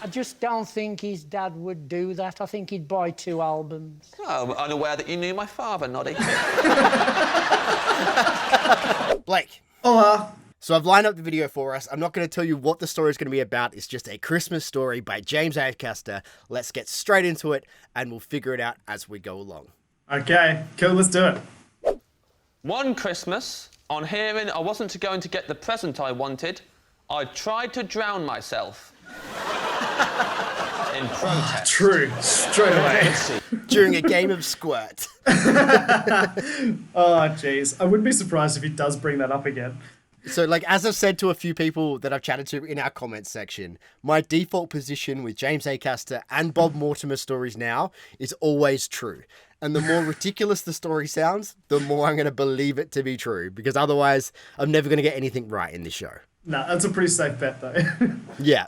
I just don't think his dad would do that. I think he'd buy 2 albums. Oh, I'm unaware that you knew my father, Noddy. Blake. Hola. So I've lined up the video for us. I'm not going to tell you what the story is going to be about. It's just a Christmas story by James Acaster. Let's get straight into it, and we'll figure it out as we go along. Okay, cool, let's do it. One Christmas, on hearing I wasn't going to get the present I wanted, I tried to drown myself. In protest. True, straight away. During a game of squirt. Oh, jeez. I wouldn't be surprised if he does bring that up again. So, like, as I've said to a few people that I've chatted to in our comments section, my default position with James Acaster and Bob Mortimer stories now is always true. And the more ridiculous the story sounds, the more I'm going to believe it to be true, because otherwise I'm never going to get anything right in this show. Nah, that's a pretty safe bet, though. Yeah.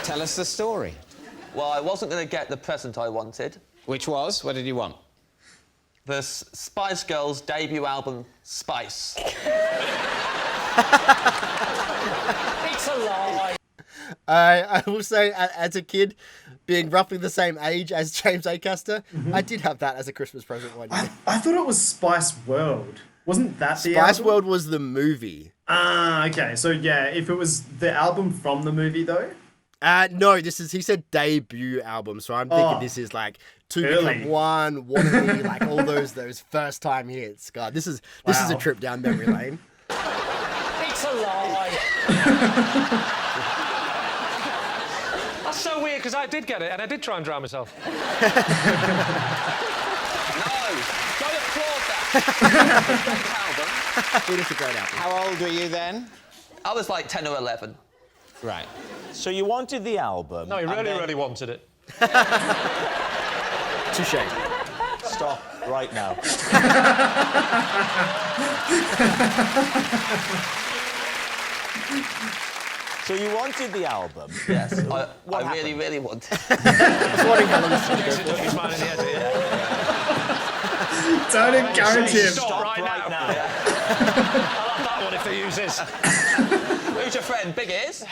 Tell us the story. Well, I wasn't going to get the present I wanted. Which was? What did you want? The Spice Girls' debut album, Spice. It's a lie. I will say, as a kid, being roughly the same age as James Acaster, I did have that as a Christmas present one year. I thought it was Spice World. Wasn't that the Spice album? World was the movie. Ah, okay. So, yeah, if it was the album from the movie, though? No, he said debut album, so I'm thinking this is like Two Early. Become One, Wannabe, like all those first time hits. God, this is a trip down memory lane. It's a lie. That's so weird, because I did get it, and I did try and drown myself. No! Don't applaud that! It is a great album. How old were you then? I was like 10 or 11. Right. So you wanted the album. No, he really wanted it. Touche. Stop right now. So you wanted the album. Yes, I really wanted it. I was wondering how long this Jason took his man in the head here. Don't encourage him. Stop right now. now. I love that one if they use this. Who's your friend? Big Ears?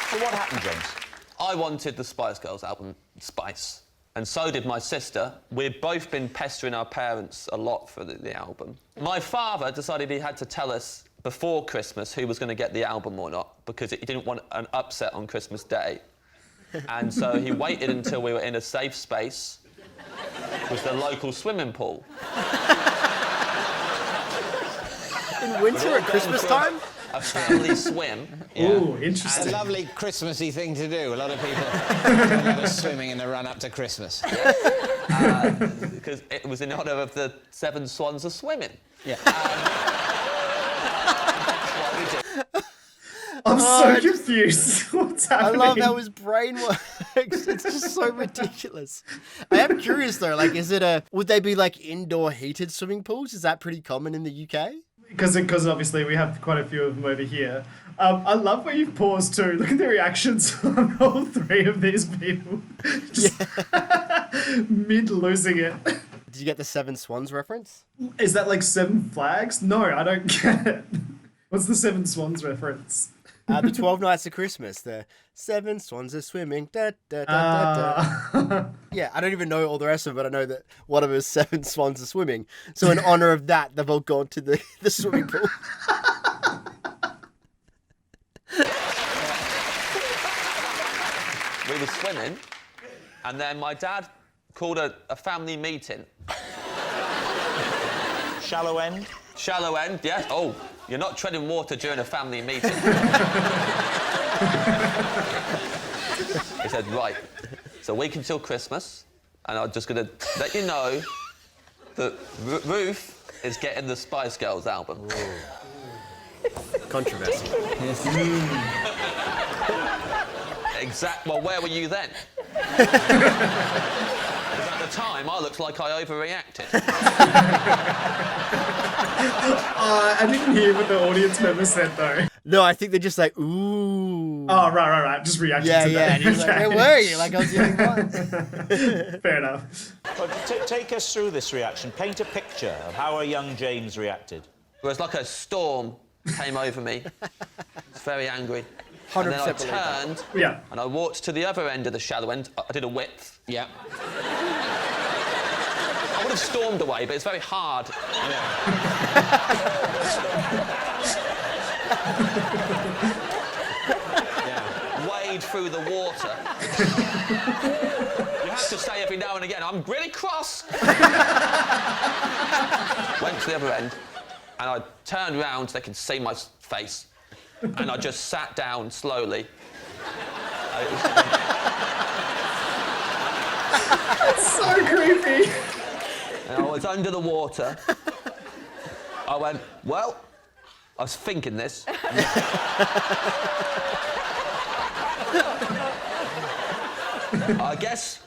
So what happened, James? I wanted the Spice Girls album, Spice. And so did my sister. We'd both been pestering our parents a lot for the album. My father decided he had to tell us before Christmas who was going to get the album or not, because he didn't want an upset on Christmas Day. And so he waited until we were in a safe space with the local swimming pool. In winter at Christmas time? A family swim. Ooh, It's a interesting. lovely Christmassy thing to do. A lot of people do a lot of swimming in the run-up to Christmas. Because it was in honour of the 7 swans of swimming. Yeah. That's what we did. I'm so confused. What's I happening? love how his brain works. It's just so ridiculous. I am curious though, like, would they be like indoor heated swimming pools? Is that pretty common in the UK? Because obviously we have quite a few of them over here. I love where you've paused too. Look at the reactions on all 3 of these people. Just mid losing it. Did you get the 7 Swans reference? Is that like 7 flags? No, I don't get it. What's the 7 swans reference? The 12 Nights of Christmas, the 7 swans are swimming. Da, da, da, da, da. Yeah, I don't even know all the rest of it, but I know that one of us 7 swans are swimming. So in honour of that, they've all gone to the swimming pool. We were swimming, and then my dad called a family meeting. Shallow end. Shallow end, yeah. Oh, you're not treading water during a family meeting. He said, right, it's a week until Christmas, and I'm just going to let you know that Ruth is getting the Spice Girls album. Controversy. Well, where were you then? Because at the time, I looked like I overreacted. I didn't hear what the audience member said though. No, I think they're just like, ooh. Oh, right. Just reacting Yeah, to yeah. that. And he was like, where were you? Like, I was the only one. Fair enough. But take us through this reaction. Paint a picture of how a young James reacted. It was like a storm came over me. I was very angry. 100% And then I believe that. turned Yeah. and I walked to the other end of the shallow end. I did a width. Yeah. I would have stormed away, but it's very hard. Wade through the water. You have to say every now and again, I'm really cross. Went to the other end, and I turned round so they could see my face, and I just sat down slowly. So creepy. And I was under the water. I went, well, I was thinking this. I guess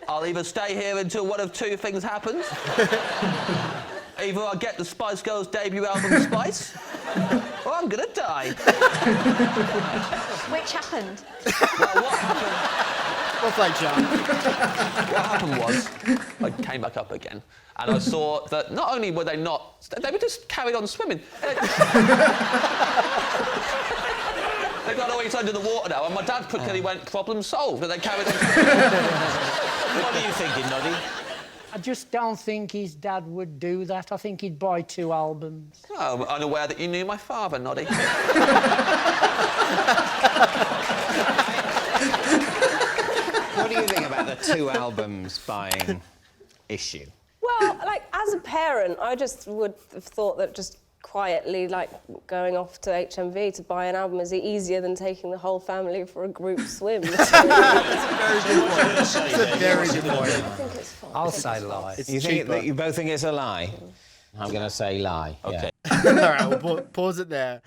I'll either stay here until one of two things happens. Either I get the Spice Girls debut album Spice, or I'm gonna die. Which happened? Well, what happened? Well played, John. What happened was, I came back up again, and I saw that not only were they not, they were just carried on swimming. They've got always under the water now, and my dad quickly went, problem solved, and they carried on. What are you thinking, Noddy? I just don't think his dad would do that. I think he'd buy 2 albums. Oh, I'm unaware that you knew my father, Noddy. What do you think about the 2 albums buying issue? Well, like, as a parent, I just would have thought that just quietly, like, going off to HMV to buy an album is easier than taking the whole family for a group swim. It's a very good point. I think it's fine. I'll say lie. It's You think cheaper. that you both think it's a lie? I'm going to say lie. Okay. All right, we'll pause it there.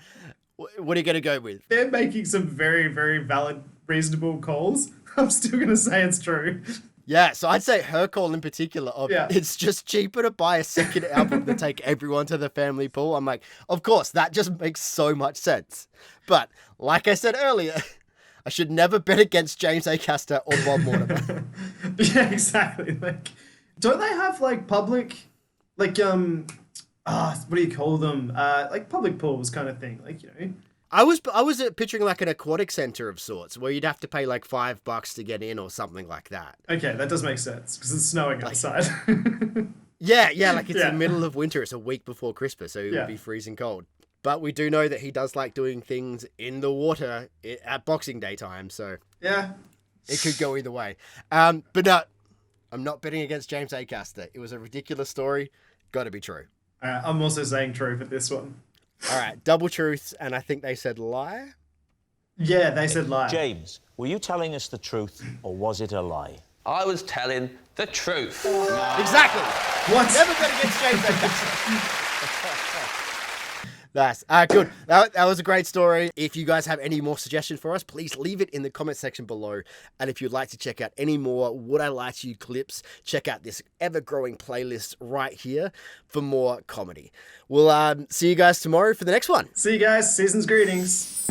What are you going to go with? They're making some very, very valid, reasonable calls. I'm still going to say it's true. Yeah, so I'd say her call in particular of Yeah. it's just cheaper to buy a second album than take everyone to the family pool. I'm like, of course, that just makes so much sense. But like I said earlier, I should never bet against James Acaster or Bob Mortimer. Yeah, exactly. Like, don't they have like public, like what do you call them? Like public pools kind of thing. Like, you know. I was picturing like an aquatic center of sorts where you'd have to pay like $5 to get in or something like that. Okay, that does make sense because it's snowing outside. Yeah, like it's Yeah. the middle of winter. It's a week before Christmas, so it Yeah. would be freezing cold. But we do know that he does like doing things in the water at Boxing Day time, so Yeah. it could go either way. But no, I'm not betting against James Acaster. It was a ridiculous story. Got to be true. I'm also saying true for this one. All right, double truths, and I think they said lie. Yeah, they said lie. James, were you telling us the truth or was it a lie? I was telling the truth. Exactly. What? Never bet against James Acaster. That's good. That was a great story. If you guys have any more suggestions for us, please leave it in the comment section below. And if you'd like to check out any more Would I Lie to You clips, check out this ever-growing playlist right here for more comedy. We'll see you guys tomorrow for the next one. See you guys. Season's greetings.